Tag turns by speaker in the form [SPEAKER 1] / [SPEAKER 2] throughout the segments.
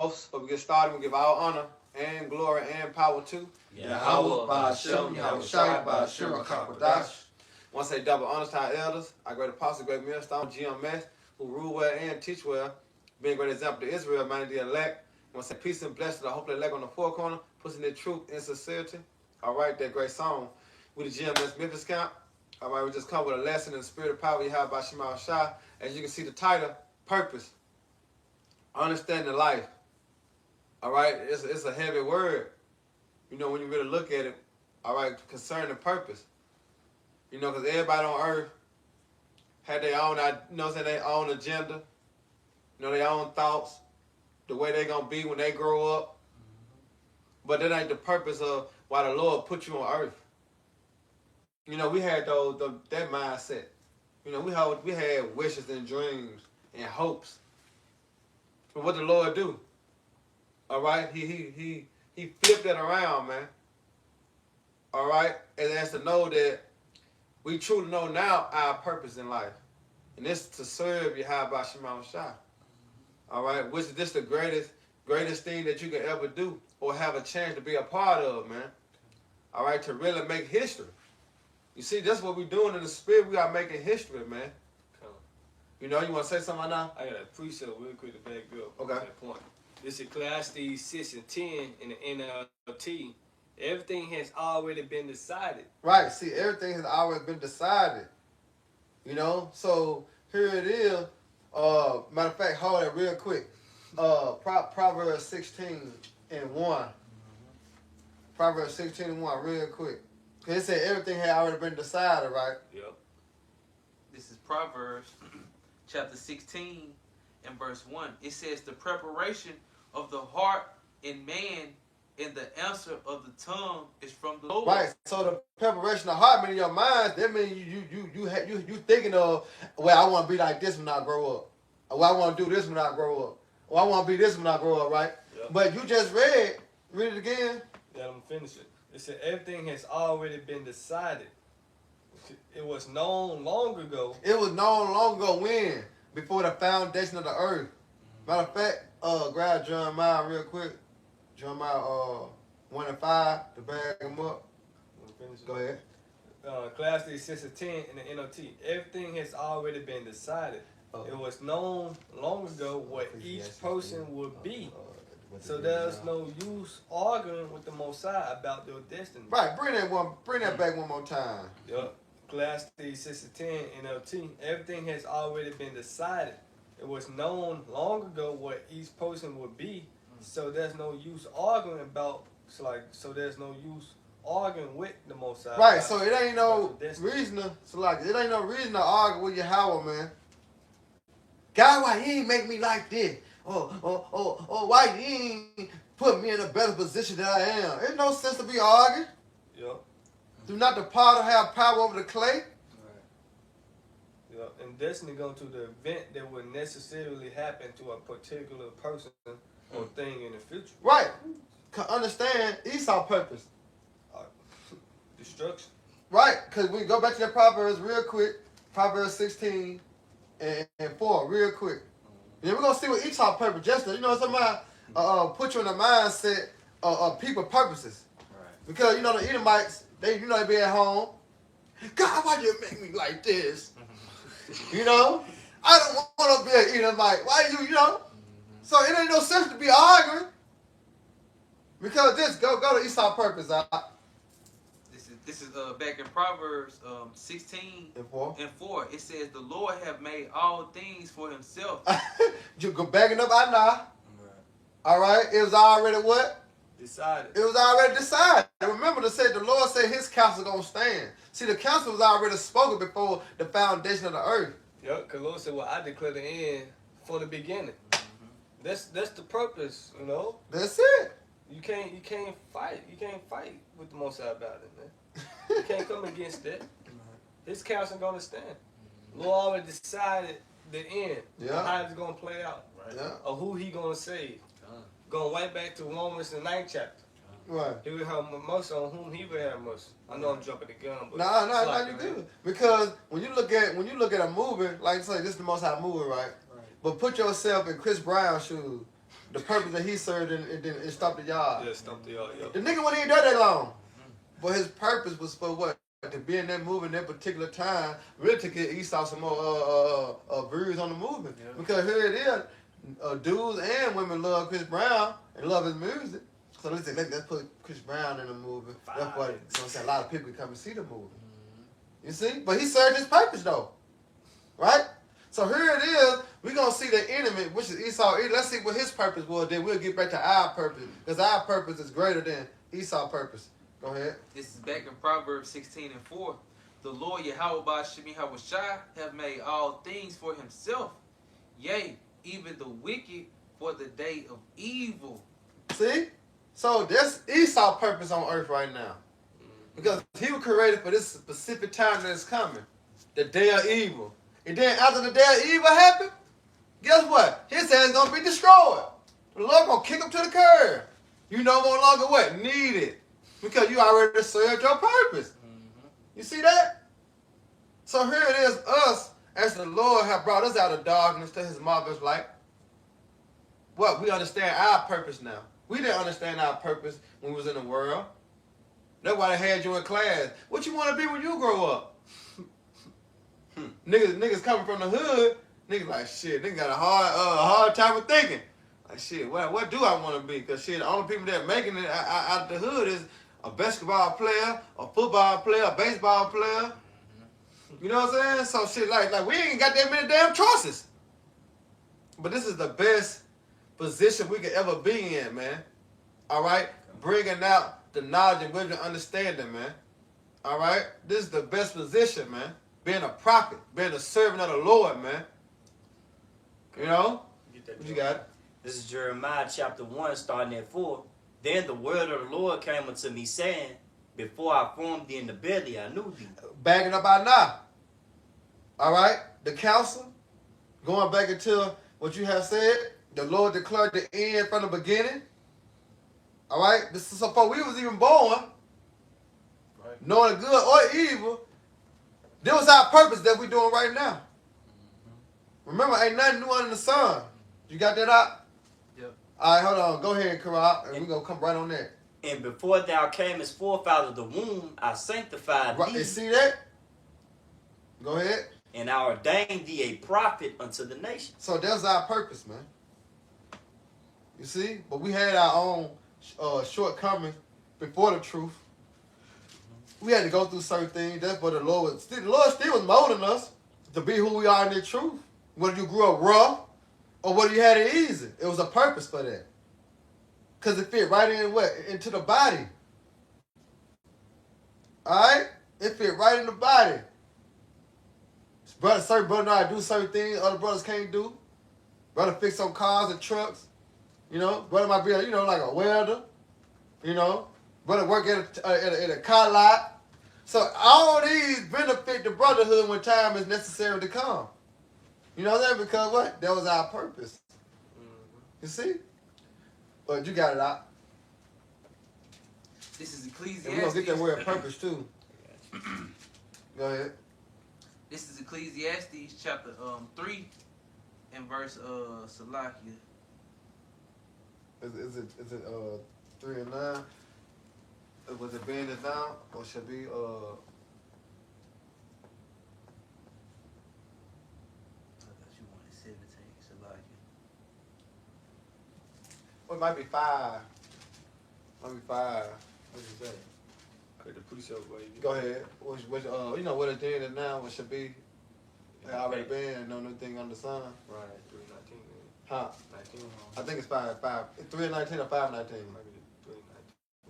[SPEAKER 1] Before we get started, we give all honor and glory and power to
[SPEAKER 2] Yahweh Ba'Shem, Yahweh Shai Ba'Shem HaKakodash.
[SPEAKER 1] I want to say double honors to our elders, our great apostle, great millstone, GMS, who rule well and teach well, being a great example to Israel, man, the elect. I want to say peace and blessings to the hopefully elect on the four corner, pushing their truth and sincerity. All right, that great song with the GMS Memphis camp. All right, we just come with a lesson in the spirit of power you have by Shema Shai. As you can see, the title, Purpose, Understanding Life. All right, it's a heavy word, you know, when you really look at it. All right, concerning purpose, you know, because everybody on earth had their own, you know, their own agenda, you know, their own thoughts, the way they're gonna be when they grow up. But that ain't the purpose of why the Lord put you on earth. You know, we had that mindset. You know, we had wishes and dreams and hopes. But what the Lord do? All right, he flipped that around, man. All right, and that's to know that we truly know now our purpose in life, and it's to serve Yahweh Shema Shai. All right, which is this the greatest thing that you can ever do or have a chance to be a part of, man. All right, to really make history. You see, that's what we're doing in the spirit. We are making history, man. You know, you want to say something now?
[SPEAKER 2] I got a precept real quick to back up.
[SPEAKER 1] Okay.
[SPEAKER 2] That point. This is Ecclesiastes 6 and 10 in the NLT. Everything has already been decided.
[SPEAKER 1] Right. See, everything has already been decided. You know, so here it is. Matter of fact, hold it real quick. Proverbs 16 and 1. Proverbs 16 and 1, real quick. It said everything had already been decided, right?
[SPEAKER 2] Yep.
[SPEAKER 3] This is Proverbs chapter 16 and verse 1. It says, the preparation of the heart in man and the answer of the tongue is from the Lord.
[SPEAKER 1] Right. So the preparation of the heart, meaning your mind, that means you thinking of, well, I want to be like this when I grow up. Or I want to do this when I grow up. Or I want to be this when I grow up, right?
[SPEAKER 2] Yep.
[SPEAKER 1] But you just read it again.
[SPEAKER 2] Yeah, I'm finish it. It said everything has already been decided. It was known long ago.
[SPEAKER 1] It was known long ago when? Before the foundation of the earth. Matter of fact, grab Jeremiah real quick. Jeremiah 1 and 5 to back him up. Go ahead.
[SPEAKER 2] Ecclesiastes 6 and 10 in the NLT. Everything has already been decided. It was known long ago what each person would be. So there's no use arguing with the Most High about their destiny.
[SPEAKER 1] Right, bring that back one more time.
[SPEAKER 2] Yep. Ecclesiastes 6 and 10 NLT. Everything has already been decided. It was known long ago what each person would be. So there's no use arguing about. So there's no use arguing with the Most High.
[SPEAKER 1] Right. So it ain't no reason to argue with Yahweh, man. God, why you ain't make me like this? Why you ain't put me in a better position than I am? There's no sense to be arguing.
[SPEAKER 2] Yep.
[SPEAKER 1] Do not the potter have power over the clay?
[SPEAKER 2] Right. Yep. And destiny going to the event that would necessarily happen to a particular person or thing in the future.
[SPEAKER 1] Right. Understand Esau's purpose.
[SPEAKER 2] Destruction.
[SPEAKER 1] Right. Because we go back to the Proverbs real quick. Proverbs 16 and 4 real quick. Yeah, we're going to see what Esau's purpose. Just to, you know what I'm talking about? Put you in the mindset of people purposes.
[SPEAKER 3] Right.
[SPEAKER 1] Because, you know, the Edomites, they be at home. God, why you make me like this? You know? I don't want to be an Edomite. Why you know? So it ain't no sense to be arguing. Because go to Esau's purpose.
[SPEAKER 3] This is back in Proverbs 16 and 4. It says, the Lord have made all things for himself.
[SPEAKER 1] You go backing up I know. All right. It was already what?
[SPEAKER 2] Decided.
[SPEAKER 1] It was already decided. Remember the Lord said his counsel gonna stand. See, the counsel was already spoken before the foundation of the earth.
[SPEAKER 2] Yep, because Lord said, well, I declare the end from the beginning. That's the purpose, you know.
[SPEAKER 1] That's it.
[SPEAKER 2] You can't fight. You can't fight with the Most High about it, man. You can't come against that. His counsel gonna stand. Lord already decided the end.
[SPEAKER 1] Yeah.
[SPEAKER 2] How it's gonna play out.
[SPEAKER 1] Right. Yeah.
[SPEAKER 2] Or who he gonna save. Going right back to Romans the 9th chapter.
[SPEAKER 1] Right.
[SPEAKER 2] He will have mercy on whom he will have mercy. I know I'm jumping the gun, but
[SPEAKER 1] no, you do. Because when you look at a movie, like say this is the Most High movie, right? But put yourself in Chris Brown's shoes. the purpose that he served and then it stopped the yard.
[SPEAKER 2] Yeah, stump the yard.
[SPEAKER 1] The nigga wasn't even there that long. But his purpose was for what? To be in that movement at that particular time, really to get Esau some more views on the movement.
[SPEAKER 3] Yeah.
[SPEAKER 1] Because here it is, dudes and women love Chris Brown and love his music. So let's put Chris Brown in the movie. That's why so I'm saying a lot of people come and see the movie. You see? But he served his purpose though. Right? So here it is. We're going to see the enemy, which is Esau. Let's see what his purpose was. Then we'll get back to our purpose. Because our purpose is greater than Esau's purpose. Go ahead.
[SPEAKER 3] This is back in Proverbs 16:4. The Lord Yahweh Ba'Shemi Hawashi have made all things for himself. Yea, even the wicked for the day of evil.
[SPEAKER 1] See? So that's Esau's purpose on earth right now. Because he was created for this specific time that is coming. The day of evil. And then after the day of evil happened, guess what? His ass is going to be destroyed. The Lord going to kick him to the curb. You no longer what? Needed. Because you already served your purpose. You see that? So here it is, us, as the Lord have brought us out of darkness to his marvelous light. What? We understand our purpose now. We didn't understand our purpose when we was in the world. That's why they had you in class. What you want to be when you grow up? Niggas coming from the hood, niggas like, shit, niggas got a hard time of thinking. Like, shit, what do I want to be? Because, shit, the only people that making it out the hood is a basketball player, a football player, a baseball player. You know what I'm saying? So, shit, like we ain't got that many damn choices. But this is the best position we could ever be in, man. All right? Bringing out the knowledge and wisdom and understanding, man. All right? This is the best position, man. Being a prophet, being a servant of the Lord, man. You know? What you got?
[SPEAKER 4] This is Jeremiah chapter 1, starting at 4. Then the word of the Lord came unto me, saying, before I formed thee in the belly, I knew thee.
[SPEAKER 1] Backing up our now. All right? The counsel, going back into what you have said, the Lord declared the end from the beginning. All right? This is before we was even born, right, knowing good or evil. This was our purpose that we're doing right now. Remember, ain't nothing new under the sun. You got that out?
[SPEAKER 3] Yep.
[SPEAKER 1] All right, hold on. Go ahead, Karak, and we're going to come right on that.
[SPEAKER 4] And before thou camest forth out of the womb, I sanctified
[SPEAKER 1] Right,
[SPEAKER 4] thee.
[SPEAKER 1] you see that? Go ahead.
[SPEAKER 4] And I ordained thee a prophet unto the nations.
[SPEAKER 1] So that's our purpose, man. You see? But we had our own shortcomings before the truth. We had to go through certain things. That's what the Lord was. The Lord still was molding us to be who we are in the truth. Whether you grew up rough or whether you had it easy, it was a purpose for that. Because it fit right into the body. All right? It fit right in the body. Certain brothers know how to do certain things other brothers can't do. Brother fix some cars and trucks. You know, brother might be, like a welder. You know, brother work at a car lot. So all these benefit the brotherhood when time is necessary to come. You know that? Because what? That was our purpose. You see? But you got it out.
[SPEAKER 3] This is Ecclesiastes.
[SPEAKER 1] And we're going to get that word purpose too. Go ahead.
[SPEAKER 3] This is Ecclesiastes chapter 3 and verse Salakia.
[SPEAKER 1] Is it 3 and 9? Was it being it down or should be
[SPEAKER 3] I thought you wanted 17, Salakia.
[SPEAKER 1] Well, it might be 5. Might be 5. What you say?
[SPEAKER 2] The pre-show, boy.
[SPEAKER 1] Go ahead. What you know what it did and now what should be? It already been no new thing under the sun.
[SPEAKER 2] Right, 319.
[SPEAKER 1] Huh?
[SPEAKER 2] 19.
[SPEAKER 1] I think it's 5. 3 and 19 or 5 and 19.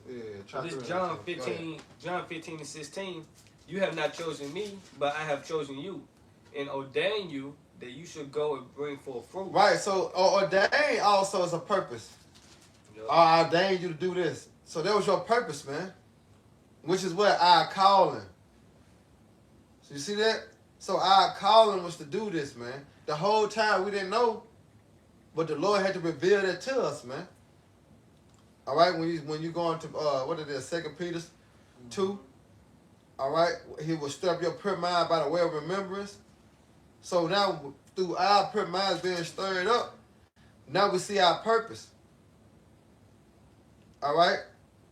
[SPEAKER 1] Yeah, try
[SPEAKER 2] This
[SPEAKER 1] 3 and
[SPEAKER 2] John
[SPEAKER 1] 19. Go ahead.
[SPEAKER 2] 15, John 15 and 16. You have not chosen me, but I have chosen you, and ordained you that you should go and bring forth fruit.
[SPEAKER 1] Right. So ordained also is a purpose.
[SPEAKER 2] Yep.
[SPEAKER 1] I ordained you to do this. So that was your purpose, man. Which is what our calling. So you see that? So our calling was to do this, man. The whole time we didn't know, but the Lord had to reveal that to us, man. All right, when you go into what it is, 2 Peter 2. All right, He will stir up your pure mind by the way of remembrance. So now through our pure minds being stirred up, now we see our purpose. All right?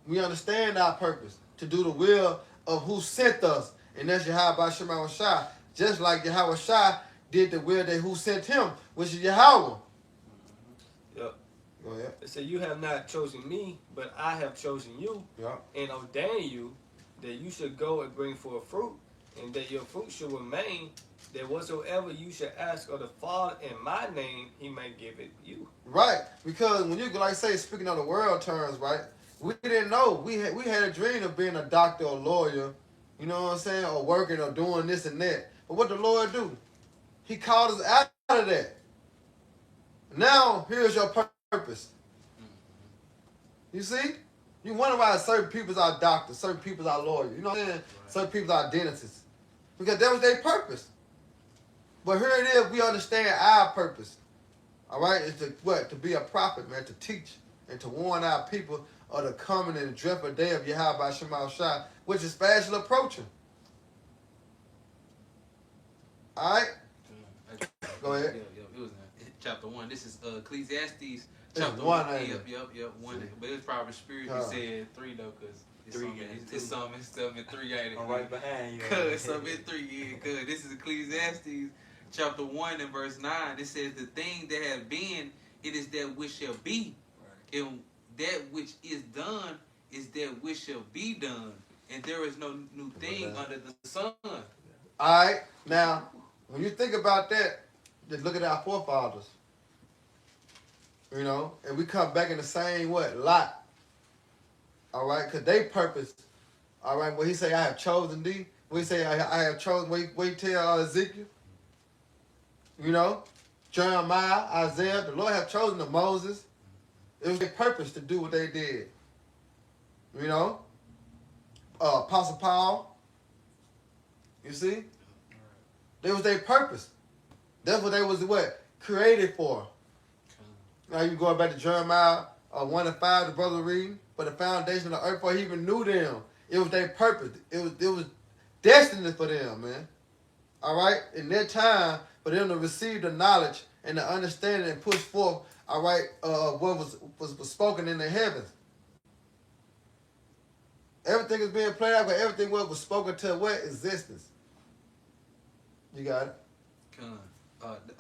[SPEAKER 1] We understand our purpose to do the will of who sent us, and that's Yahweh Shema Shai. Just like Yahweh Shai did the will that who sent him, which is Yahweh.
[SPEAKER 2] Yep.
[SPEAKER 1] Go ahead.
[SPEAKER 2] It said, you have not chosen me, but I have chosen you
[SPEAKER 1] Yep.
[SPEAKER 2] and ordained you that you should go and bring forth fruit, and that your fruit should remain, that whatsoever you should ask of the Father in my name, he may give it you.
[SPEAKER 1] Right. Because when you, like say, speaking of the world terms, right, we didn't know. We had a dream of being a doctor or lawyer, you know what I'm saying, or working or doing this and that. But what the Lord do? He called us out of that. Now, here's your purpose. You see? You wonder why certain people's are doctors, certain people's are lawyers. You know what I'm saying? Right. Certain people's are dentists. Because that was their purpose. But here it is, we understand our purpose. All right? It's to what? To be a prophet, man, to teach and to warn our people of the coming and dreadful day of Yahweh Shema Shai, which is fast approaching. All right? Go ahead.
[SPEAKER 3] It was chapter 1. This is Ecclesiastes chapter
[SPEAKER 1] 1.
[SPEAKER 3] Yep. 1. But it's probably Spirit who said 3 though, because it's some in 3 ain't it?
[SPEAKER 4] I'm right behind you.
[SPEAKER 3] Cause some in 3, yeah. Cause this is Ecclesiastes chapter 1 and verse 9. It says, the thing that has been, it is that which shall be. Right. And that which is done is that which shall be done. And there is no new thing under the sun.
[SPEAKER 1] All right. Now, when you think about that, just look at our forefathers. You know, and we come back in the same lot. All right, because they purpose. All right, when he say, I have chosen thee, when he say, I have chosen, when he tell Ezekiel, you know, Jeremiah, Isaiah, the Lord have chosen the Moses. It was their purpose to do what they did. You know, Apostle Paul, you see, that was their purpose. That's what they was created for. Now you going back to Jeremiah 1 and 5, the brother reading, for the foundation of the earth, for he even knew them. It was their purpose. It was destiny for them, man. All right? In that time, for them to receive the knowledge and the understanding and push forth, all right, what was spoken in the heavens. Everything is being played out, but everything what was spoken to what? Existence. You got it?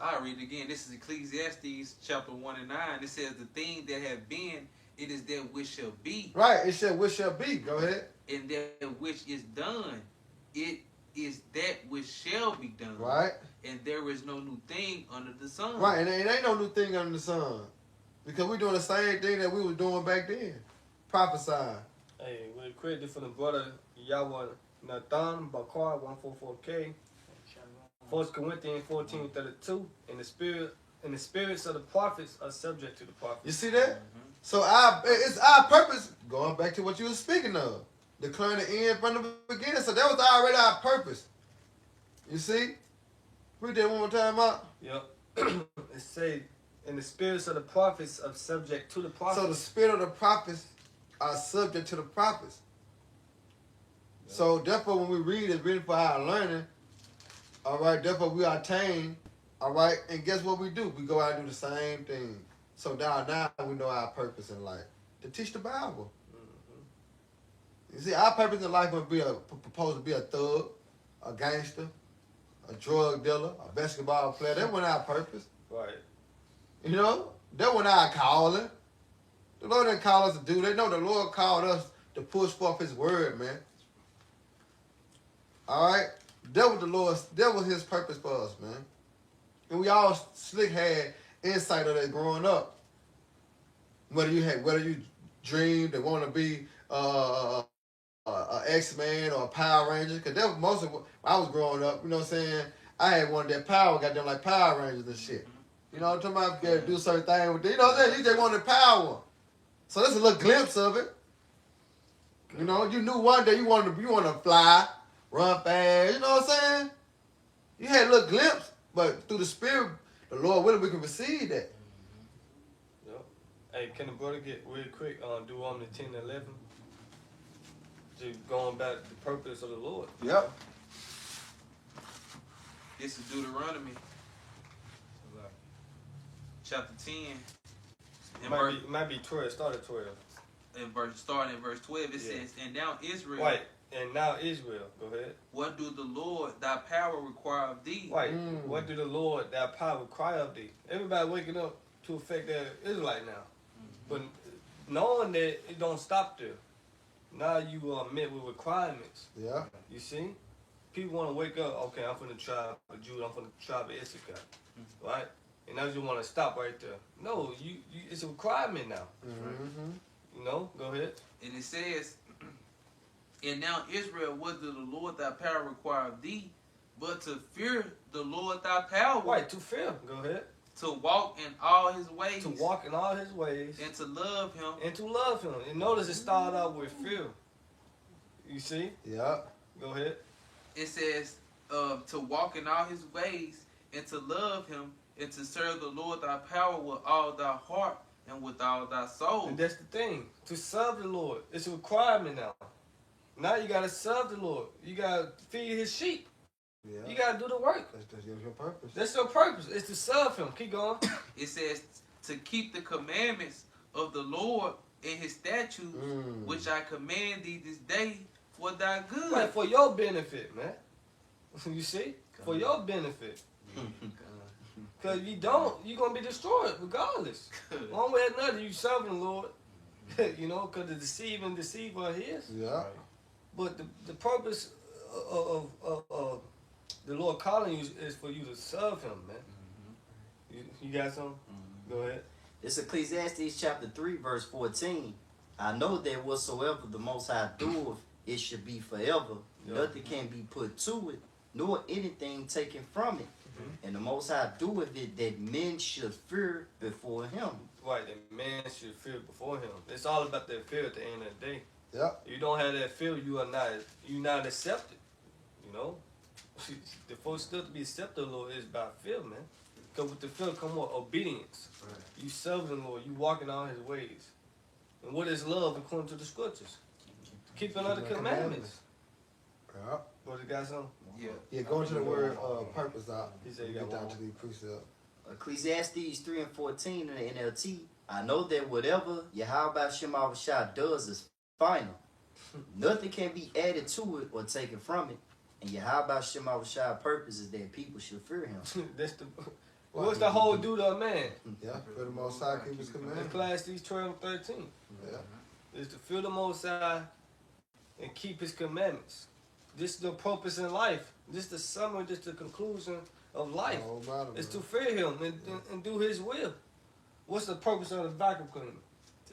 [SPEAKER 3] I'll read it again. This is Ecclesiastes chapter 1 and 9. It says, the thing that have been, it is that which shall be.
[SPEAKER 1] Right, it said which shall be. Go ahead.
[SPEAKER 3] And that which is done, it is that which shall be done.
[SPEAKER 1] Right. And
[SPEAKER 3] there is no new thing under the sun.
[SPEAKER 1] Right, and it ain't no new thing under the sun. Because we're doing the same thing that we was doing back then. Prophesying.
[SPEAKER 2] Hey, we're credited for the brother Yahweh Nathan Bakar 144K. 1 Corinthians 14:32, and the spirits of the prophets are subject to the prophets.
[SPEAKER 1] You see that? Mm-hmm. So it's our purpose, going back to what you were speaking of, declaring the end from the beginning. So that was already our purpose. You see? Read that one more time out.
[SPEAKER 2] Yep. It say, and the spirits of the prophets are subject to the prophets.
[SPEAKER 1] So the spirit of the prophets are subject to the prophets. Yep. So therefore when we read, it's written for our learning. All right, therefore we attain, all right, and guess what we do? We go out and do the same thing. So now we know our purpose in life, to teach the Bible. Mm-hmm. You see, our purpose in life would be supposed to be a thug, a gangster, a drug dealer, a basketball player. That wasn't our purpose.
[SPEAKER 2] Right.
[SPEAKER 1] You know, that wasn't our calling. The Lord didn't call us to do that. No, the Lord called us to push forth his word, man. All right? That was his purpose for us, man. And we all slick had insight of that growing up. Whether you dreamed and want to be a X-Man or a Power Ranger, because that was most of what I was growing up, you know what I'm saying? I had one that power, got them like Power Rangers and shit. You know what I'm talking about? You gotta do certain things with it. You know what I'm saying? You just wanted power. So this is a little glimpse of it. You know, you knew one day you wanted to fly, run fast, you know what I'm saying? You had a little glimpse, but through the Spirit, the Lord willing, we can receive that.
[SPEAKER 2] Yep. Hey, can the brother get real quick on Deuteronomy 10:11? Just going back to the purpose of the Lord.
[SPEAKER 1] Yep.
[SPEAKER 3] This is Deuteronomy chapter 10.
[SPEAKER 2] It might be 12. Start at 12.
[SPEAKER 3] starting in verse 12, it
[SPEAKER 2] Yeah.
[SPEAKER 3] says, "And now Israel,
[SPEAKER 2] Right. And now Israel, go ahead.
[SPEAKER 3] what do the Lord thy power require of thee?"
[SPEAKER 2] Right. What do the Lord, thy power, require of thee? Everybody waking up to affect their Israelite now. But knowing that it don't stop there. Now you are met with requirements.
[SPEAKER 5] Yeah.
[SPEAKER 2] You see? People want to wake up, okay, I'm from the tribe of Judah, I'm from the tribe of Issachar. Right? And now you want to stop right there. No, you it's a requirement now.
[SPEAKER 5] Mm-hmm.
[SPEAKER 2] You know? Go ahead.
[SPEAKER 3] And it says, "And now Israel, what do the Lord thy power require of thee, but to fear the Lord thy power,
[SPEAKER 2] Right, to fear. Go ahead.
[SPEAKER 3] to walk in all his ways,
[SPEAKER 2] To walk in all his ways.
[SPEAKER 3] and to love him."
[SPEAKER 2] And to love him. And notice it started out with fear. You see?
[SPEAKER 5] Yeah.
[SPEAKER 2] Go ahead.
[SPEAKER 3] It says, "To walk in all his ways, and to love him, and to serve the Lord thy power with all thy heart and with all thy soul."
[SPEAKER 2] And that's the thing. To serve the Lord. It's a requirement now. Now you got to serve the Lord. You got to feed his sheep.
[SPEAKER 5] Yeah.
[SPEAKER 2] You got to do the work.
[SPEAKER 5] That's your purpose.
[SPEAKER 2] That's your purpose. It's to serve him. Keep going.
[SPEAKER 3] It says, "To keep the commandments of the Lord and his statutes, which I command thee this day for thy good."
[SPEAKER 2] Right, for your benefit, man. You see? For your benefit. Because if you don't, you're going to be destroyed regardless. One way or another, you serving the Lord. You know, because the deceiver are his.
[SPEAKER 5] Yeah.
[SPEAKER 2] But the purpose of the Lord calling you is for you to serve him, man. You got something? Go ahead.
[SPEAKER 4] It's Ecclesiastes chapter 3, verse 14. "I know that whatsoever the Most High doeth, it should be forever.
[SPEAKER 2] Yeah.
[SPEAKER 4] Nothing can be put to it, nor anything taken from it. And the Most High doeth it that men should fear before him."
[SPEAKER 2] Right, that man should fear before him. It's all about that fear at the end of the day.
[SPEAKER 5] Yeah.
[SPEAKER 2] If you don't have that fear, you're not accepted. You know? The first step to be accepted, Lord, is by fear, man. Because with the fear come what? Obedience.
[SPEAKER 5] Right.
[SPEAKER 2] You serve the Lord, you walking on his ways. And what is love according to the scriptures? Keeping other commandments.
[SPEAKER 5] Yeah.
[SPEAKER 2] What you got something?
[SPEAKER 3] Yeah.
[SPEAKER 5] Yeah. Go into the word purpose out.
[SPEAKER 2] He said you got
[SPEAKER 5] Get down
[SPEAKER 2] one.
[SPEAKER 5] to the precept.
[SPEAKER 4] Ecclesiastes 3 and 14 in the NLT. "I know that whatever Yahweh Shemawashah does is final. Nothing can be added to it or taken from it. And Yahweh Shemawashah's purpose is that people should fear him."
[SPEAKER 2] That's the what's the whole duty of man?
[SPEAKER 5] Yeah. For the Most High, keep His commandments.
[SPEAKER 2] Ecclesiastes 12 and 13.
[SPEAKER 5] Yeah.
[SPEAKER 2] Is to fear the Most High and keep his commandments. This is the purpose in life. This is the summary, this is the conclusion of life.
[SPEAKER 5] All about it,
[SPEAKER 2] It's to
[SPEAKER 5] man.
[SPEAKER 2] fear him and do his will. What's the purpose of the vacuum cleaner?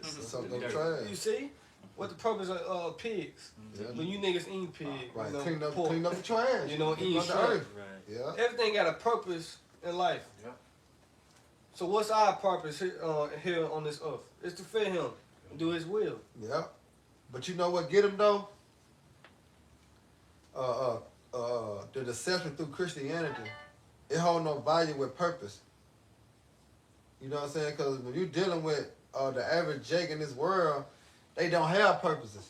[SPEAKER 5] Something trash.
[SPEAKER 2] You see? What the purpose of pigs?
[SPEAKER 5] Yeah.
[SPEAKER 2] When you niggas eat pig,
[SPEAKER 5] Right.
[SPEAKER 2] you know,
[SPEAKER 5] Clean up
[SPEAKER 2] pork.
[SPEAKER 5] the trash.
[SPEAKER 2] You know,
[SPEAKER 5] Keep
[SPEAKER 2] eat
[SPEAKER 5] on the
[SPEAKER 2] shrimp.
[SPEAKER 5] earth.
[SPEAKER 4] Right.
[SPEAKER 5] Yeah.
[SPEAKER 2] Everything got a purpose in life.
[SPEAKER 3] Yeah.
[SPEAKER 2] So what's our purpose here on this earth? It's to fear him and do his will.
[SPEAKER 5] Yeah. But you know what get him though? The deception through Christianity, it hold no value with purpose. You know what I'm saying? Because when you're dealing with the average Jake in this world, they don't have purposes.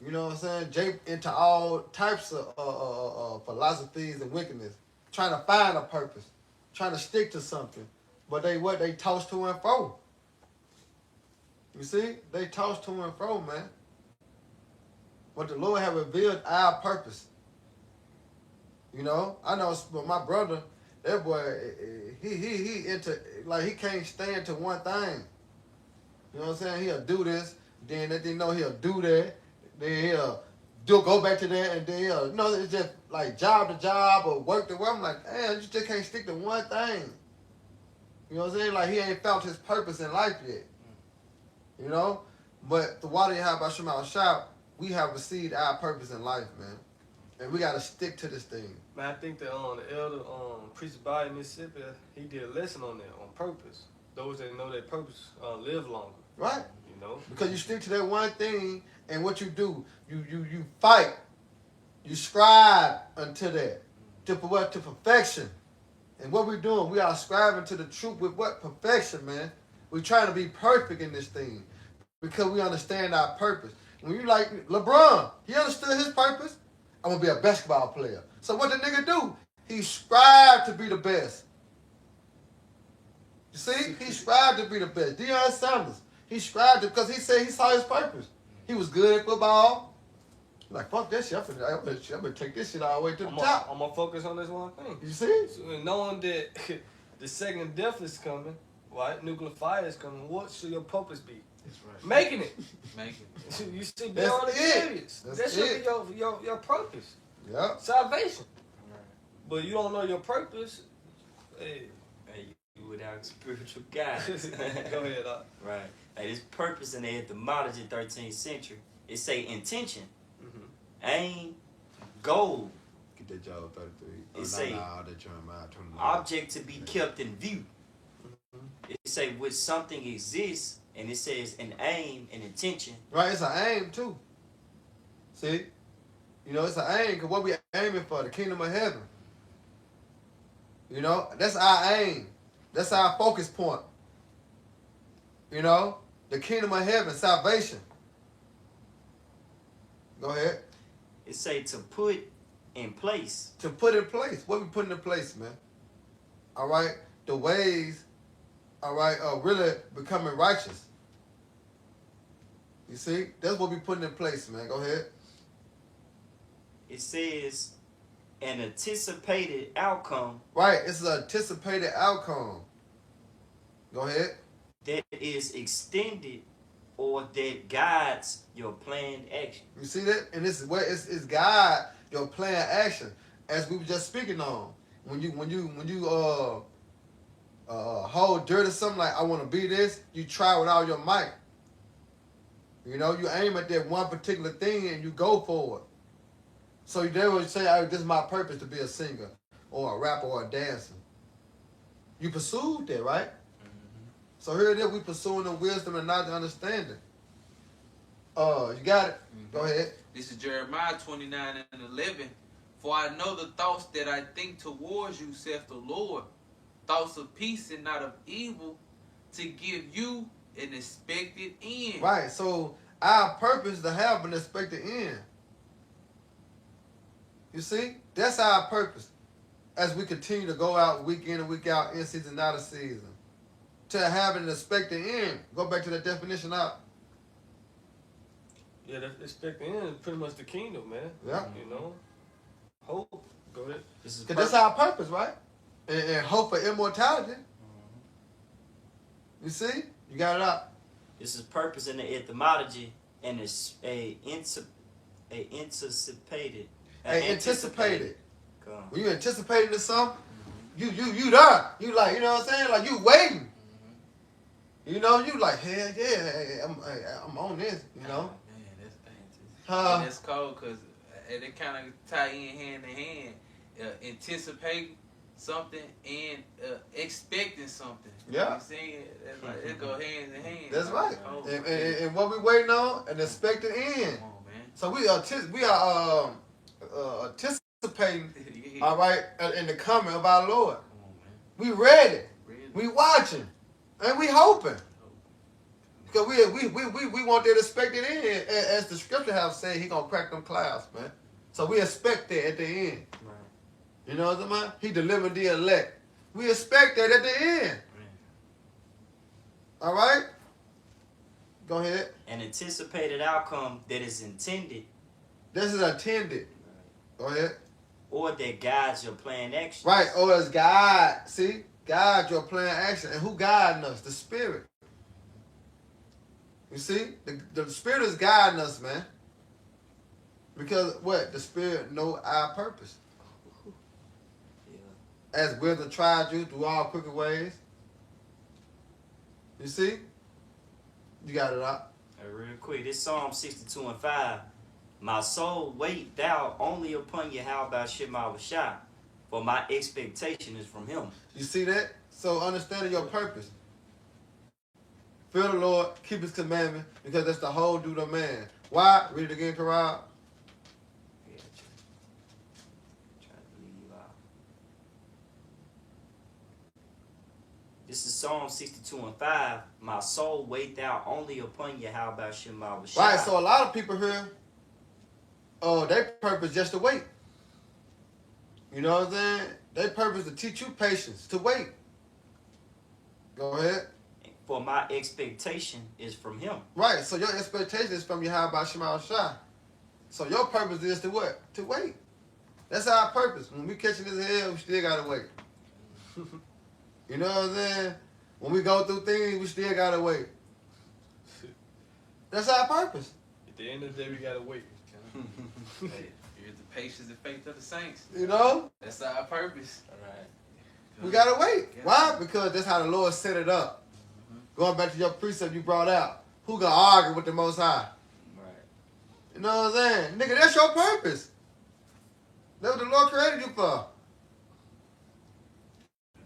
[SPEAKER 5] You know what I'm saying? Jake into all types of philosophies and wickedness, trying to find a purpose, trying to stick to something. But they toss to and fro. You see? They toss to and fro, man. But the Lord have revealed our purpose. You know? I know my brother, that boy, he into, like, he can't stand to one thing. You know what I'm saying? He'll do this, then they know he'll do that, then he'll go back to that, and then he'll, you know, it's just like job to job or work to work. I'm like, damn, you just can't stick to one thing. You know what I'm saying? Like, he ain't found his purpose in life yet. You know? But the water you have by Shemal Shop, we have received our purpose in life, man. And we got to stick to this thing.
[SPEAKER 2] Man, I think that the elder preacher by Mississippi, he did a lesson on that, on purpose. Those that know that purpose live longer.
[SPEAKER 5] Right?
[SPEAKER 2] You know?
[SPEAKER 5] Because you stick to that one thing, and what you do, you fight. You strive unto that. To what? To perfection. And what we're doing, we are striving to the truth with what? Perfection, man. We're trying to be perfect in this thing. Because we understand our purpose. When you like LeBron, he understood his purpose. I'm going to be a basketball player. So what the nigga do? He strived to be the best. You see? He strived to be the best. Deion Sanders, He scribed it because he said he saw his purpose. He was good at football. Like, fuck that shit. I'm gonna take this shit all the way to the top.
[SPEAKER 2] I'm gonna focus on this one thing.
[SPEAKER 5] You see?
[SPEAKER 2] So, knowing that the second death is coming, right? Nuclear fire is coming. What should your purpose be?
[SPEAKER 3] That's right.
[SPEAKER 2] Making it.
[SPEAKER 3] Make it.
[SPEAKER 2] You should be
[SPEAKER 5] That's
[SPEAKER 2] on the
[SPEAKER 5] it.
[SPEAKER 2] periods.
[SPEAKER 5] That's
[SPEAKER 2] That should
[SPEAKER 5] it.
[SPEAKER 2] be your purpose.
[SPEAKER 5] Yep.
[SPEAKER 2] Salvation. But you don't know your purpose. Hey,
[SPEAKER 6] Hey, you without spiritual guidance.
[SPEAKER 2] go ahead.
[SPEAKER 6] Right. Like this purpose in the etymology 13th century, it say intention, aim, goal,
[SPEAKER 5] Get that job 33.
[SPEAKER 6] It say
[SPEAKER 5] that Jeremiah 29.
[SPEAKER 6] object to be kept in view. It say which something exists, and it says an aim, an intention.
[SPEAKER 5] Right, it's an aim too. See? You know, it's an aim because what we aiming for, the kingdom of heaven. You know, that's our aim. That's our focus point. You know, the kingdom of heaven, salvation. Go ahead.
[SPEAKER 6] It say to put in place.
[SPEAKER 5] To put in place. What we putting in place, man? All right? The ways, all right, are really becoming righteous. You see? That's what we putting in place, man. Go ahead.
[SPEAKER 6] It says an anticipated outcome
[SPEAKER 5] Right, it's an anticipated outcome. Go ahead.
[SPEAKER 6] that is extended or that guides your planned action.
[SPEAKER 5] You see that? And this is where it's God, your planned action, as we were just speaking on. When you hold dirt or something like I want to be this, you try with all your might. You know, you aim at that one particular thing and you go for it. So you never say, oh, this is my purpose to be a singer or a rapper or a dancer. You pursued that, right? So here it is, we pursuing the wisdom and not the understanding. You got it? Go ahead.
[SPEAKER 3] This is Jeremiah 29 and 11. For I know the thoughts that I think towards you, saith the Lord, thoughts of peace and not of evil, to give you an expected end.
[SPEAKER 5] Right, so our purpose is to have an expected end. You see? That's our purpose. As we continue to go out week in and week out, in season, out of season. To have an expected end. Go back to the definition out.
[SPEAKER 2] Yeah, the expected end is pretty much the kingdom, man.
[SPEAKER 5] Yeah.
[SPEAKER 2] You know? Hope. Go ahead.
[SPEAKER 6] This is
[SPEAKER 5] Because that's our purpose, right? And hope for immortality. You see? You got it out.
[SPEAKER 6] This is purpose in the etymology, and it's anticipated.
[SPEAKER 5] Anticipated.
[SPEAKER 6] Come.
[SPEAKER 5] When you anticipating to something, you there. You like, you know what I'm saying? Like you waiting. You know, you like, hell yeah, I'm on this, you know.
[SPEAKER 3] Man, that's
[SPEAKER 5] Uh,
[SPEAKER 3] and it's cold because it kind of tie in hand in hand. Anticipating something and expecting something.
[SPEAKER 5] Yeah.
[SPEAKER 3] You see, that's like, it go hand in hand.
[SPEAKER 5] That's right.
[SPEAKER 3] Oh,
[SPEAKER 5] And what we waiting on, an expected end.
[SPEAKER 3] come on, man.
[SPEAKER 5] So we are anticipating, all right, in the coming of our Lord.
[SPEAKER 3] Come on, man.
[SPEAKER 5] We ready.
[SPEAKER 3] Really?
[SPEAKER 5] We watching. And we hoping. Because we want that expected end. As the scripture have said, he gonna crack them clouds, man. So we expect that at the end.
[SPEAKER 6] Right.
[SPEAKER 5] You know what I'm saying? He delivered the elect. We expect that at the end. All right? Go ahead.
[SPEAKER 6] An anticipated outcome that is intended
[SPEAKER 5] This is intended. Go ahead.
[SPEAKER 6] or that guides your planned action.
[SPEAKER 5] Right, or as God, see? God, your plan action. And who guiding us? The Spirit. You see? The Spirit is guiding us, man. Because what? The Spirit know our purpose.
[SPEAKER 6] Yeah.
[SPEAKER 5] As wisdom tried you through all crooked ways. You see? You got it out.
[SPEAKER 6] Real quick, this Psalm 62 and 5. My soul, wait thou only upon Yahweh Shema Shah, for my expectation is from him.
[SPEAKER 5] You see that? So understanding your purpose. Fear the Lord, keep his commandment, because that's the whole duty of man. Why? Read it again, Corral.
[SPEAKER 6] Yeah, try to leave you out. This is Psalm 62 and 5. My soul, wait thou only upon Yahweh Shema Shah.
[SPEAKER 5] Right, so a lot of people here, their purpose just to wait. You know what I'm saying? Their purpose to teach you patience, to wait. Go ahead.
[SPEAKER 6] for my expectation is from him.
[SPEAKER 5] Right. So your expectation is from Yahweh Shema Shai. So your purpose is to what? To wait. That's our purpose. When we catching this hell, we still gotta wait. You know what I'm saying? When we go through things, we still gotta wait. That's our purpose.
[SPEAKER 2] At the end of the day, we gotta wait.
[SPEAKER 3] Hey, here's the patience and faith of the saints.
[SPEAKER 5] You know?
[SPEAKER 3] That's our purpose.
[SPEAKER 6] Right.
[SPEAKER 5] We gotta wait.
[SPEAKER 3] Yeah.
[SPEAKER 5] Why? Because that's how the Lord set it up. Going back to your precept you brought out. Who gonna argue with the Most High?
[SPEAKER 6] Right.
[SPEAKER 5] You know what I'm saying? Nigga, that's your purpose. That's what the Lord created you for.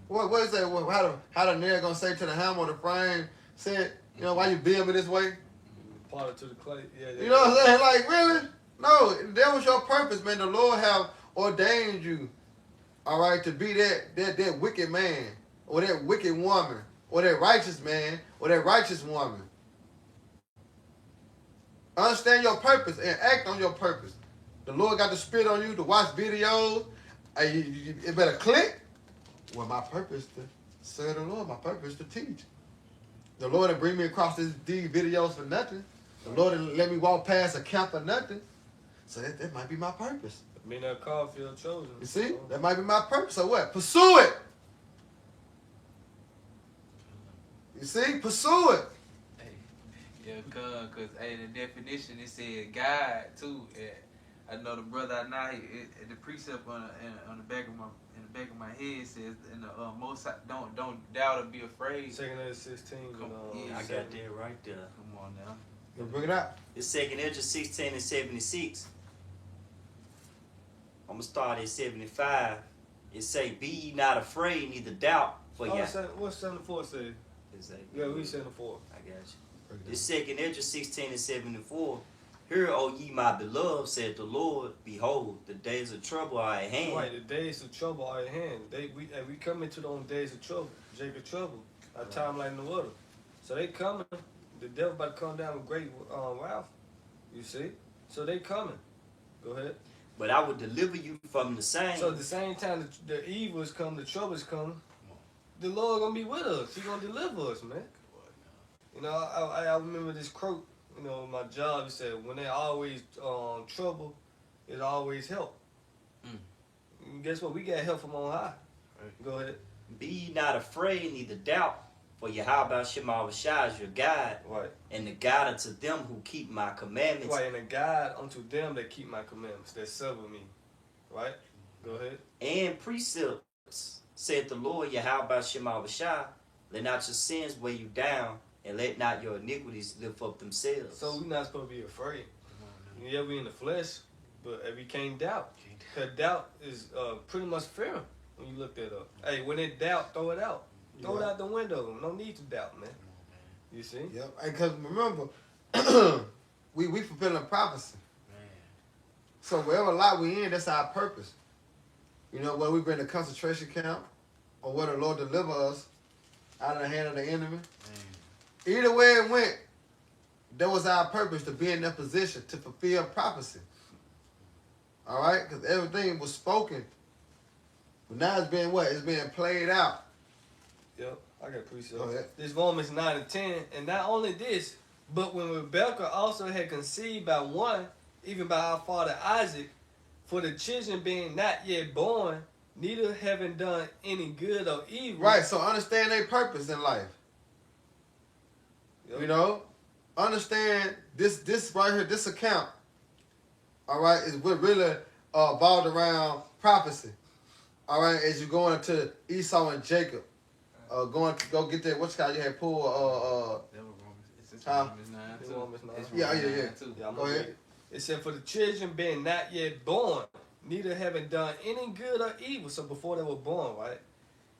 [SPEAKER 5] What is that? How the nail gonna say to the hammer or the frame? Said, you know, why you build me this way?
[SPEAKER 2] Part to the clay. Yeah,
[SPEAKER 5] You know what I'm saying? Like, really? No, that was your purpose, man. The Lord have ordained you, all right, to be that wicked man, or that wicked woman, or that righteous man, or that righteous woman. Understand your purpose and act on your purpose. The Lord got the spirit on you to watch videos. It better click. Well, my purpose to serve the Lord. My purpose to teach. The Lord didn't bring me across these videos for nothing. The Lord didn't let me walk past a camp for nothing. So that might be my purpose.
[SPEAKER 2] May not call feel chosen.
[SPEAKER 5] You see? That might be my purpose. So what? Pursue it. You see? Pursue it.
[SPEAKER 3] Yeah, cause hey, the definition it said God too. I know the brother I know the precept on the back of my head says in the most don't doubt or be afraid.
[SPEAKER 2] 2nd Ezra 16.
[SPEAKER 3] Yeah,
[SPEAKER 6] I got that right there.
[SPEAKER 3] Come on now.
[SPEAKER 5] You bring it out.
[SPEAKER 6] It's 2nd Ezra 16 and 76. I'm gonna start at 75. It say, "Be ye not afraid, neither doubt, for ya."
[SPEAKER 2] What's 74 say? Yeah, we 74.
[SPEAKER 6] I got you. This 2nd Ezra 16 and 74. Hear, O ye my beloved, said the Lord, behold, the days of trouble are at hand.
[SPEAKER 2] Right, the days of trouble are at hand. We come into those days of trouble, Jacob trouble, a time like no other. So they coming. The devil about to come down with great wrath. You see? So they coming. Go ahead.
[SPEAKER 6] But I will deliver you from the same.
[SPEAKER 2] So at the same time the evil is coming, the trouble is coming, the Lord gonna be with us. He gonna deliver us, man. You know, I remember this quote. You know, my job, he said, when they always trouble, it always help. And guess what? We got help from on high. Right. Go ahead.
[SPEAKER 6] Be ye not afraid, neither doubt, for Yahweh Shema Shai is your guide,
[SPEAKER 2] right,
[SPEAKER 6] and the guide unto them who keep my commandments.
[SPEAKER 2] Right, and the guide unto them that keep my commandments, that serve me. Right? Go ahead. And
[SPEAKER 6] precepts, said the Lord Yahweh Shema Shai, let not your sins weigh you down, and let not your iniquities lift up themselves.
[SPEAKER 2] So we're not supposed to be afraid. Yeah, we in the flesh, but we can't doubt. Because doubt is pretty much fear when you look that up. Hey, when it doubt, throw it out. Throw it out the window. No need to doubt, man. You see?
[SPEAKER 5] Yep. Because remember, we fulfilling prophecy. So wherever lot we in, that's our purpose. You know, whether we been to concentration camp or whether the Lord deliver us out of the hand of the enemy. Either way it went, that was our purpose, to be in that position, to fulfill prophecy. All right? Because everything was spoken. But now it's being what? It's being played out.
[SPEAKER 2] Yep, I got precept.
[SPEAKER 5] Go ahead.
[SPEAKER 2] This Romans 9 and 10. And not only this, but when Rebekah also had conceived by one, even by our father Isaac, for the children being not yet born, neither having done any good or evil.
[SPEAKER 5] Right, so understand their purpose in life.
[SPEAKER 2] Yep.
[SPEAKER 5] You know? Understand this right here, this account, all right, is what really evolved around prophecy. All right, as you go into Esau and Jacob, going to go get that, what's called, you had pulled,
[SPEAKER 3] Romans 9 too.
[SPEAKER 2] Romans 9.
[SPEAKER 3] It's
[SPEAKER 5] Yeah,
[SPEAKER 3] Romans
[SPEAKER 5] yeah, yeah.
[SPEAKER 3] 9 too.
[SPEAKER 2] Yeah, I'm
[SPEAKER 5] Go
[SPEAKER 2] gonna
[SPEAKER 5] ahead.
[SPEAKER 2] read it. It said, for the children being not yet born, neither having done any good or evil, so before they were born, right?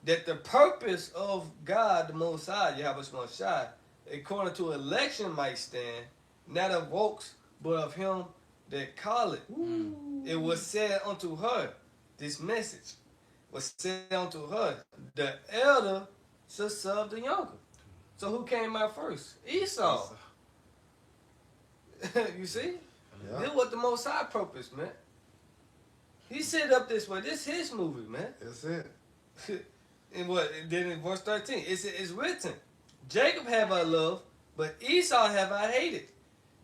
[SPEAKER 2] That the purpose of God, the Most High, Yahweh Shai, according to election might stand, not of works, but of him that calleth. It was said unto her, this message was said unto her, the elder shall serve the younger. So who came out first? Esau. You see?
[SPEAKER 5] Yeah.
[SPEAKER 2] This was the Most High purpose, man. He set up this way. This his movie, man.
[SPEAKER 5] That's it.
[SPEAKER 2] And what? Then in verse 13, it's written, Jacob have I loved, but Esau have I hated.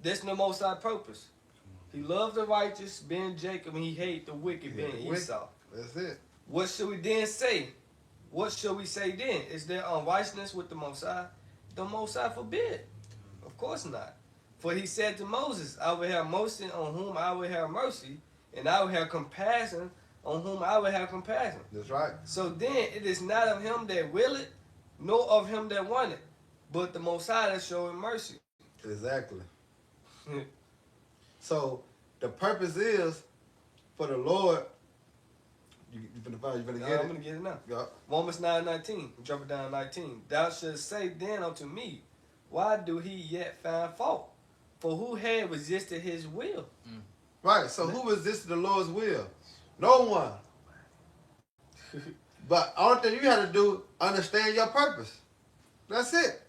[SPEAKER 2] That's the Most High purpose. He loved the righteous, being Jacob, and he hated the wicked, being
[SPEAKER 5] the wicked.
[SPEAKER 2] Esau.
[SPEAKER 5] That's it.
[SPEAKER 2] What should we then say? What shall we say then? Is there unrighteousness with the Most High? The Most High forbid. Of course not. For he said to Moses, I will have mercy on whom I will have mercy, and I will have compassion on whom I will have compassion.
[SPEAKER 5] That's right.
[SPEAKER 2] So then it is not of him that will it, nor of him that want it, but the Most High that showing mercy.
[SPEAKER 5] Exactly. So the purpose is for the Lord. You finna find, you finna
[SPEAKER 2] Now,
[SPEAKER 5] get
[SPEAKER 2] I'm
[SPEAKER 5] it?
[SPEAKER 2] going to get it now.
[SPEAKER 5] Yeah.
[SPEAKER 2] Romans 9:19. Drop it down 19. Thou shalt say then unto me, why do he yet find fault? For who had resisted his will?
[SPEAKER 5] Right. So who resisted the Lord's will? No one. But only thing you have to do, understand your purpose. That's it.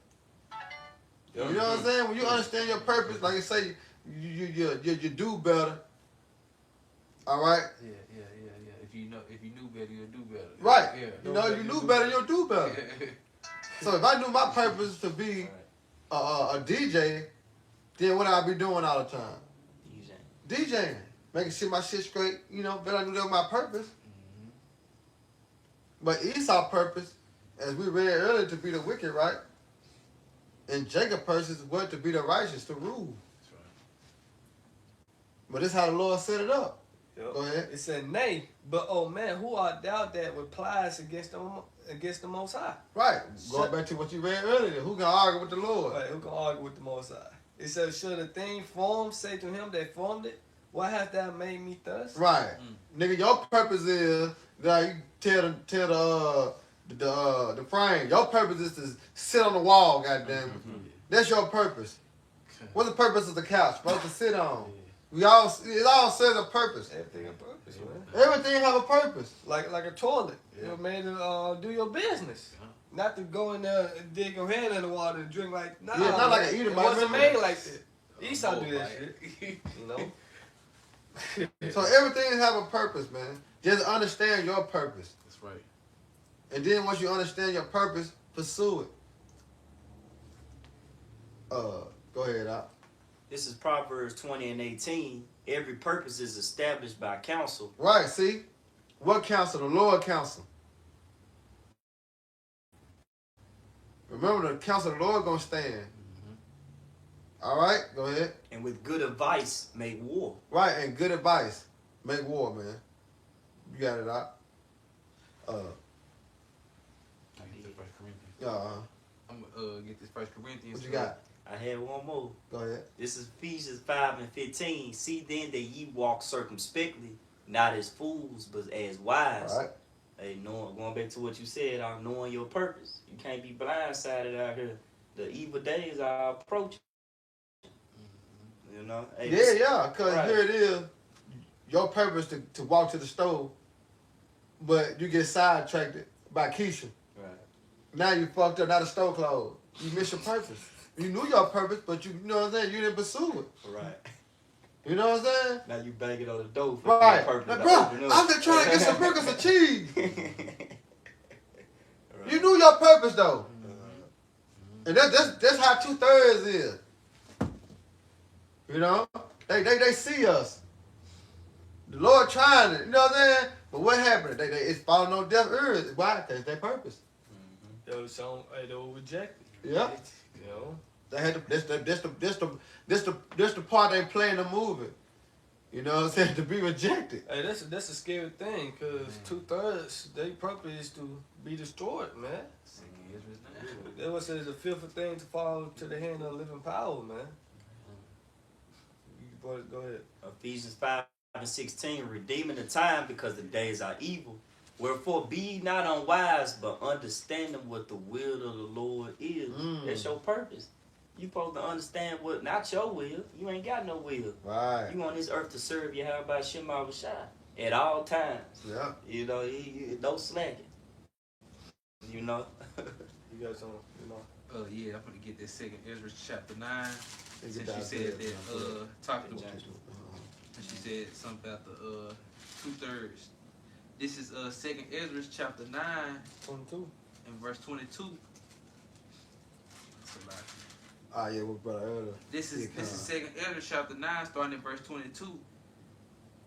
[SPEAKER 5] You know what I'm saying? When you understand your purpose, like I say, you do better. All right.
[SPEAKER 3] Yeah. If you knew better, you'll do better.
[SPEAKER 5] Right.
[SPEAKER 3] Yeah.
[SPEAKER 5] You know, if you knew better, you'll do better. So if I knew my purpose to be a DJ, then what I be doing all the time? DJing, making sure my shit straight. You know, but I knew that was my purpose. But Esau's purpose, as we read earlier, to be the wicked, right? And Jacob's purpose was to be the righteous, to rule.
[SPEAKER 3] That's right.
[SPEAKER 5] But this is how the Lord set it up.
[SPEAKER 2] Yep.
[SPEAKER 5] Go ahead.
[SPEAKER 2] It said, nay, but oh man, who art thou that replies against the Most High?
[SPEAKER 5] Right. Going back to what you read earlier, who can argue with the Lord?
[SPEAKER 2] Right, who can argue with the Most High? It says, should a thing formed say to him that formed it, why hast thou made me thus?
[SPEAKER 5] Right. Nigga, your purpose is that you tell the frame. Your purpose is to sit on the wall, goddamn. That's your purpose. What's the purpose of the couch? Supposed to sit on. It all serves a purpose.
[SPEAKER 2] Everything a purpose, man.
[SPEAKER 5] Everything have a purpose.
[SPEAKER 2] Like a toilet. You know, made to do your business. Not to go in there and dig your hand in the water and drink like nah.
[SPEAKER 5] Yeah, not like
[SPEAKER 2] man.
[SPEAKER 5] an eater,
[SPEAKER 2] It
[SPEAKER 5] man.
[SPEAKER 2] wasn't made like that. Esau do that
[SPEAKER 3] Right.
[SPEAKER 2] shit. You know?
[SPEAKER 5] So everything have a purpose, man. Just understand your purpose.
[SPEAKER 3] That's right.
[SPEAKER 5] And then once you understand your purpose, pursue it. Go ahead, Al.
[SPEAKER 6] This is Proverbs 20:18. Every purpose is established by counsel.
[SPEAKER 5] Right, see? What counsel? The Lord counsel. Remember, the counsel of the Lord gonna stand. All right, go ahead.
[SPEAKER 6] And with good advice, make war.
[SPEAKER 5] Right, and good advice. Make war, man. You got it out.
[SPEAKER 3] I get the First Corinthians. I'm gonna get this First Corinthians.
[SPEAKER 5] What you got?
[SPEAKER 6] I had one more.
[SPEAKER 5] Go ahead.
[SPEAKER 6] This is Ephesians 5:15. See then that ye walk circumspectly, not as fools, but as wise.
[SPEAKER 5] All right.
[SPEAKER 6] Hey, going back to what you said, knowing your purpose. You can't be blindsided out here. The evil days are approaching. You know? Hey,
[SPEAKER 5] Yeah, because
[SPEAKER 6] right.
[SPEAKER 5] here it is. Your purpose to walk to the stove, but you get sidetracked by Keisha.
[SPEAKER 6] Right.
[SPEAKER 5] Now you fucked up, now the stove closed. You missed your purpose. You knew your purpose, but you know what I'm saying? You didn't pursue it.
[SPEAKER 6] Right.
[SPEAKER 5] You know what I'm saying?
[SPEAKER 6] Now you banging on the door for
[SPEAKER 5] Right.
[SPEAKER 6] your purpose.
[SPEAKER 5] Now,
[SPEAKER 6] to
[SPEAKER 5] bro,
[SPEAKER 6] open up.
[SPEAKER 5] I'm just trying to get some burgers and cheese.
[SPEAKER 6] Right.
[SPEAKER 5] You knew your purpose though. And that's how 2/3 is. You know? They see us. The Lord trying it, you know what I'm saying? But what happened? It's falling on deaf ears. Why? Because their purpose.
[SPEAKER 2] They were rejected.
[SPEAKER 5] Yeah.
[SPEAKER 2] You know?
[SPEAKER 5] They had to, this the part they play in the movie. You know what I'm saying? To be rejected.
[SPEAKER 2] Hey, that's a scary thing, because 2/3, their purpose is to be destroyed, man. That was a fearful thing to fall to the hand of living power, man. Go ahead.
[SPEAKER 6] Ephesians 5:16, redeeming the time because the days are evil. Wherefore be ye not unwise, but understanding what the will of the Lord is. That's your purpose. You supposed to understand what, not your will. You ain't got no will.
[SPEAKER 5] Right.
[SPEAKER 6] You on this earth to serve Yahweh Shem Shai at all times.
[SPEAKER 5] Yeah.
[SPEAKER 6] You know, you don't slack it. You know.
[SPEAKER 2] You got some, you know.
[SPEAKER 3] Yeah, I'm gonna get this second Ezra chapter 9.
[SPEAKER 5] Take it
[SPEAKER 3] Since
[SPEAKER 5] down
[SPEAKER 3] she said
[SPEAKER 5] there.
[SPEAKER 3] that talked about, and she said something about the 2/3. This is second Ezra chapter 9
[SPEAKER 2] 22.
[SPEAKER 3] and verse 22.
[SPEAKER 5] Ah, yeah, what brother Elder?
[SPEAKER 3] This is Second Ezra chapter 9, starting at verse 22.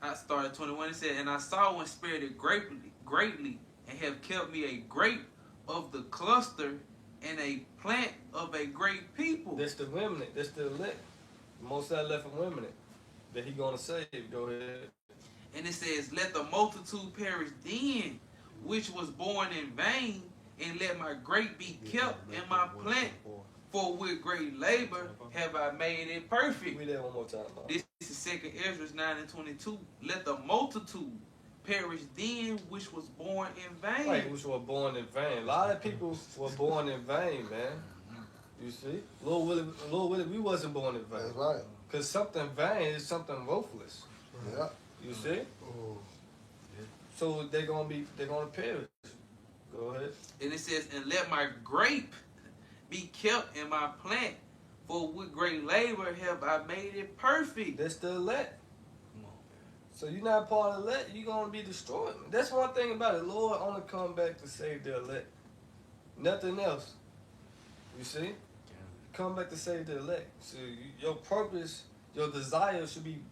[SPEAKER 3] I started 21. It said, "And I saw one spirited greatly, and have kept me a grape of the cluster, and a plant of a great people."
[SPEAKER 2] That's the remnant. That's the elect. Most I left from remnant that he gonna save. Go ahead.
[SPEAKER 3] And it says, "Let the multitude perish then, which was born in vain, and let my grape be kept in my plant. For with great labor have I made it perfect."
[SPEAKER 2] Read that one more time.
[SPEAKER 3] This is Second Ezra 9 and 22. "Let the multitude perish then, which was born in vain."
[SPEAKER 2] Right, which were born in vain. A lot of people were born in vain, man. You see, Lil Willie, we wasn't born in vain.
[SPEAKER 5] That's right.
[SPEAKER 2] Cause something vain is something worthless.
[SPEAKER 5] Yeah.
[SPEAKER 2] You see?
[SPEAKER 5] Oh.
[SPEAKER 2] So they're gonna perish. Go ahead.
[SPEAKER 3] And it says, "And let my grape be kept in my plant, for with great labor have I made it perfect."
[SPEAKER 2] That's the elect. So you're not part of the elect, you're gonna be destroyed. That's one thing about it. Lord only come back to save the elect. Nothing else. You see? Come back to save the elect. So your purpose, your desire should be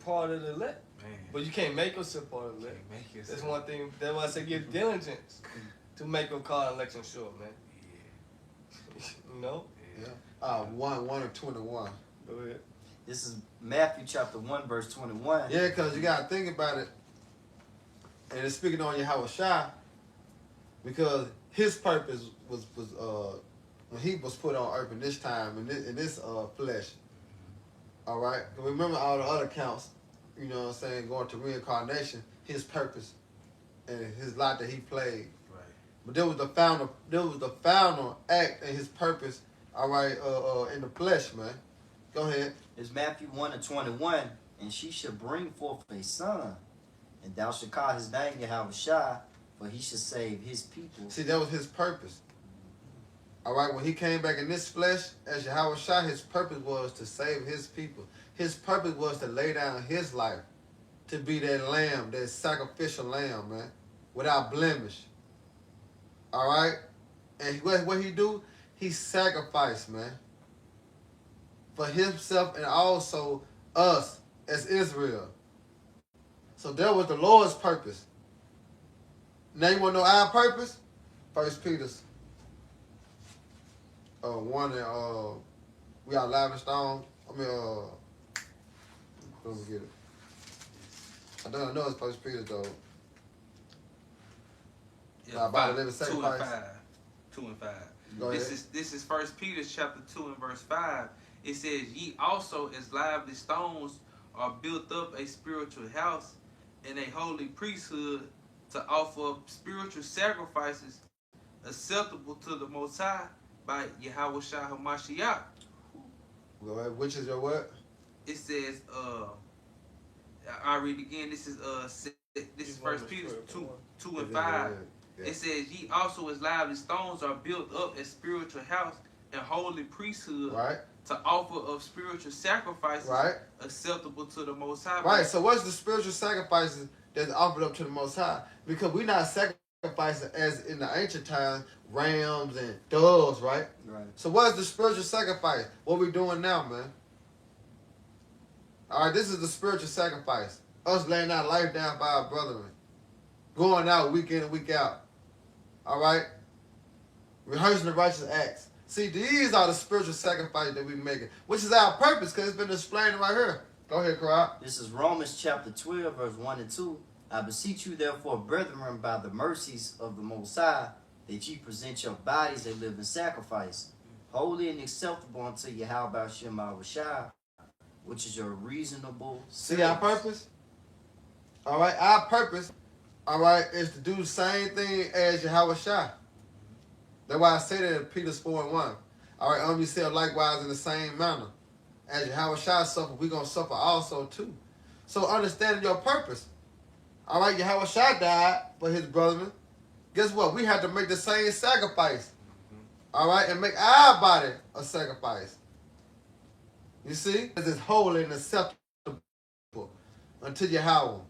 [SPEAKER 2] part of the elect.
[SPEAKER 3] Man.
[SPEAKER 2] But you can't make yourself part of the elect. That's one thing. That's why I say give diligence to make your call election sure, man. You know?
[SPEAKER 5] Yeah. 1 and 21.
[SPEAKER 2] Go ahead.
[SPEAKER 4] This is Matthew chapter 1, verse 21.
[SPEAKER 5] Yeah, because you got to think about it. And it's speaking on Yahweh Shai, because his purpose was when he was put on earth in this time, in this flesh. All right? Remember all the other counts, you know what I'm saying, going to reincarnation, his purpose and his life that he played.
[SPEAKER 3] Right.
[SPEAKER 5] But there was the final act and his purpose, all right, in the flesh, man. Go ahead.
[SPEAKER 4] It's Matthew 1 and 21. "And she shall bring forth a son, and thou shalt call his name Yahweh Shai, for he shall save his people."
[SPEAKER 5] See, that was his purpose. All right, when he came back in this flesh as Yahweh Shai, his purpose was to save his people. His purpose was to lay down his life, to be that lamb, that sacrificial lamb, man, without blemish. All right? And what he do? He sacrificed, man, for himself and also us as Israel. So that was the Lord's purpose. Now you want to know our purpose? 1 Peter 1 and we got live and stone. let me get it. I don't know it's 1 Peter though.
[SPEAKER 3] Yeah,
[SPEAKER 5] About the
[SPEAKER 3] 2
[SPEAKER 5] living
[SPEAKER 3] and
[SPEAKER 5] sacrifice.
[SPEAKER 3] 5. 2 and 5.
[SPEAKER 5] Go
[SPEAKER 3] This
[SPEAKER 5] ahead.
[SPEAKER 3] is 1 Peter chapter 2 and verse 5. It says, "Ye also as lively stones are built up a spiritual house and a holy priesthood to offer up spiritual sacrifices acceptable to the Most High by Yahweh Shai HaMashiach."
[SPEAKER 5] Go ahead. Which is your what?
[SPEAKER 3] It says, I read again. This is 1 Peter 2 and 5.
[SPEAKER 5] Yeah.
[SPEAKER 3] It says, "Ye also as lively stones are built up a spiritual house and holy priesthood
[SPEAKER 5] Right.
[SPEAKER 3] to offer up spiritual sacrifices
[SPEAKER 5] Right.
[SPEAKER 3] acceptable to the Most High."
[SPEAKER 5] Right. So what's the spiritual sacrifices that's offered up to the Most High? Because we're not sacrificing as in the ancient times, rams and doves, right?
[SPEAKER 4] Right.
[SPEAKER 5] So what's the spiritual sacrifice? What we doing now, man? All right, this is the spiritual sacrifice. Us laying our life down by our brethren. Going out week in and week out. All right? Rehearsing the righteous acts. See, these are the spiritual sacrifices that we're making, which is our purpose, because it's been explained right here. Go ahead, Karab.
[SPEAKER 4] This is Romans chapter 12, verse 1 and 2. "I beseech you, therefore, brethren, by the mercies of the Most High, that ye present your bodies a living sacrifice, holy and acceptable unto Yahweh Shema Shai, which is your reasonable
[SPEAKER 5] See our purpose? All right, our purpose, all right, is to do the same thing as Yahweh Shai. That's why I say that in Peter 4 and 1. All right, we said likewise in the same manner. As Yahweh Shai suffered, we're going to suffer also too. So understanding your purpose. All right, Yahweh Shai died for his brethren. Guess what? We have to make the same sacrifice. All right, and make our body a sacrifice. You see? This is holy and acceptable unto Yahweh,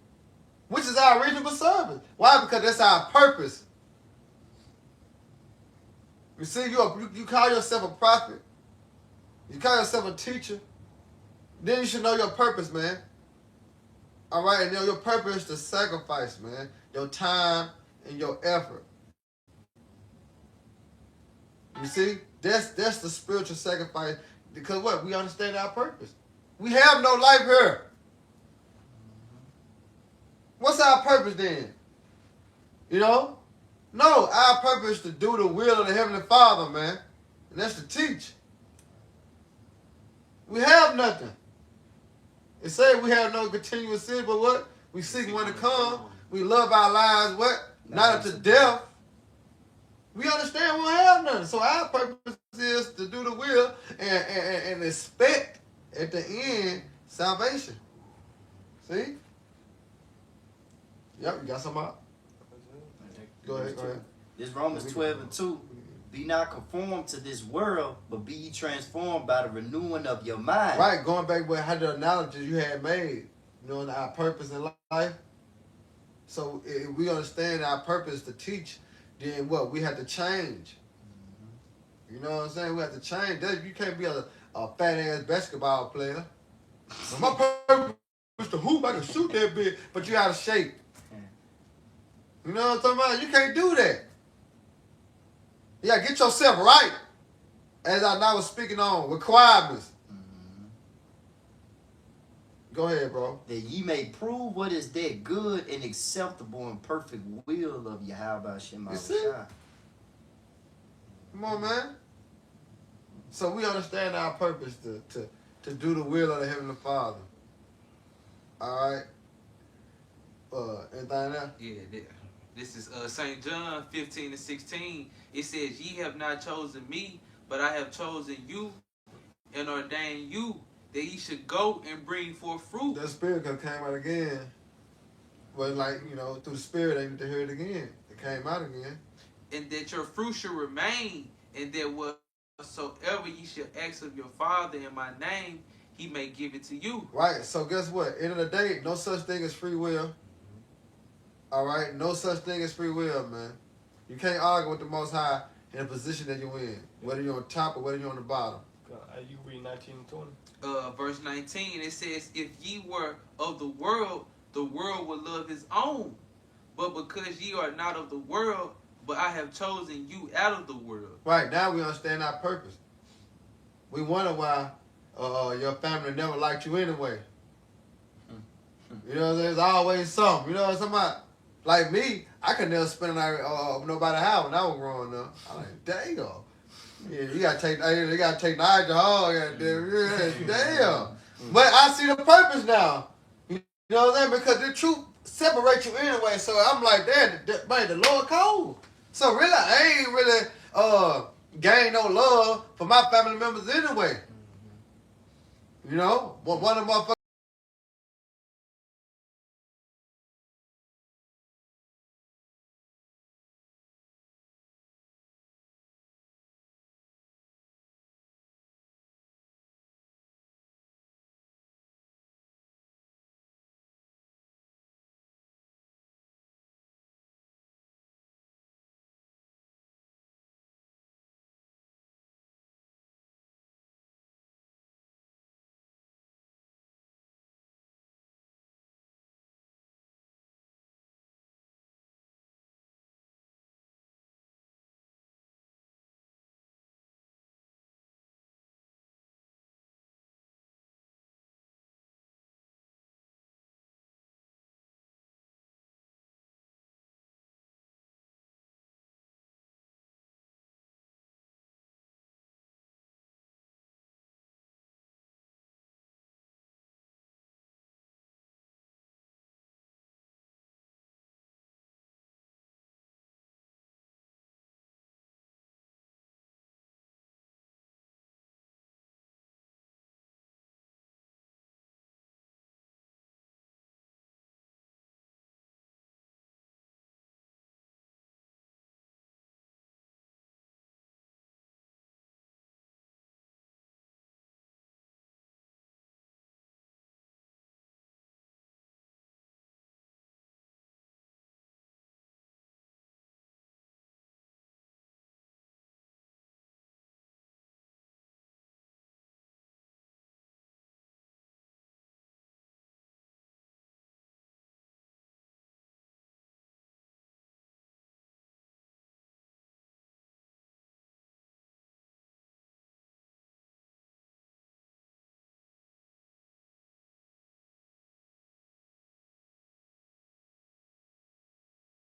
[SPEAKER 5] which is our reasonable service. Why? Because that's our purpose. You see, you call yourself a prophet. You call yourself a teacher. Then you should know your purpose, man. All right, and your purpose is to sacrifice, man. Your time and your effort. You see, that's the spiritual sacrifice. Because what? We understand our purpose. We have no life here. What's our purpose then? You know? No, our purpose is to do the will of the Heavenly Father, man. And that's to teach. We have nothing. It say we have no continuous sin, but what? We seek one to come. We love our lives, what? Not unto death. We understand we don't have nothing. So our purpose is to do the will and expect at the end salvation. See? Yep, you got something out? Go ahead.
[SPEAKER 4] This Romans 12:2. Be not conformed to this world, but be ye transformed by the renewing of your mind.
[SPEAKER 5] Right, going back with how the analogy you had made, you know, our purpose in life. So if we understand our purpose to teach, then what? We have to change. You know what I'm saying? We have to change. You can't be a fat ass basketball player. So my purpose is to hoop. I can shoot that big, but you out of shape. You know what I'm talking about? You can't do that. You gotta get yourself right. As I now was speaking on requirements. Go ahead, bro.
[SPEAKER 4] That ye may prove what is that good and acceptable and perfect will of Yahweh Shem Shah.
[SPEAKER 5] Come on, man. So we understand our purpose to do the will of the Heavenly Father. All right. Anything else?
[SPEAKER 3] Yeah, this is St. John 15:16. It says, ye have not chosen me, but I have chosen you and ordained you that ye should go and bring forth fruit.
[SPEAKER 5] That spirit came out again. But like, you know, through the spirit, they need to hear it again. It came out again.
[SPEAKER 3] And that your fruit should remain, and that whatsoever ye shall ask of your Father in my name, he may give it to you.
[SPEAKER 5] Right. So guess what? End of the day, no such thing as free will. All right? No such thing as free will, man. You can't argue with the Most High in the position that you're in, whether you're on top or whether you're on the bottom.
[SPEAKER 2] You read 19:20.
[SPEAKER 3] Verse 19, it says, if ye were of the world would love his own. But because ye are not of the world, but I have chosen you out of the world.
[SPEAKER 5] Right, now we understand our purpose. We wonder why your family never liked you anyway. You know, there's always something. You know what I'm talking about? Like me, I could never spend a night nobody's house when I was growing up. I'm like, damn. Yeah, you gotta take Nigel home. Damn. But I see the purpose now. You know what I'm saying? Because the truth separates you anyway. So I'm like, man, the Lord cold. So really, I ain't really gained no love for my family members anyway. You know, one of the motherfuckers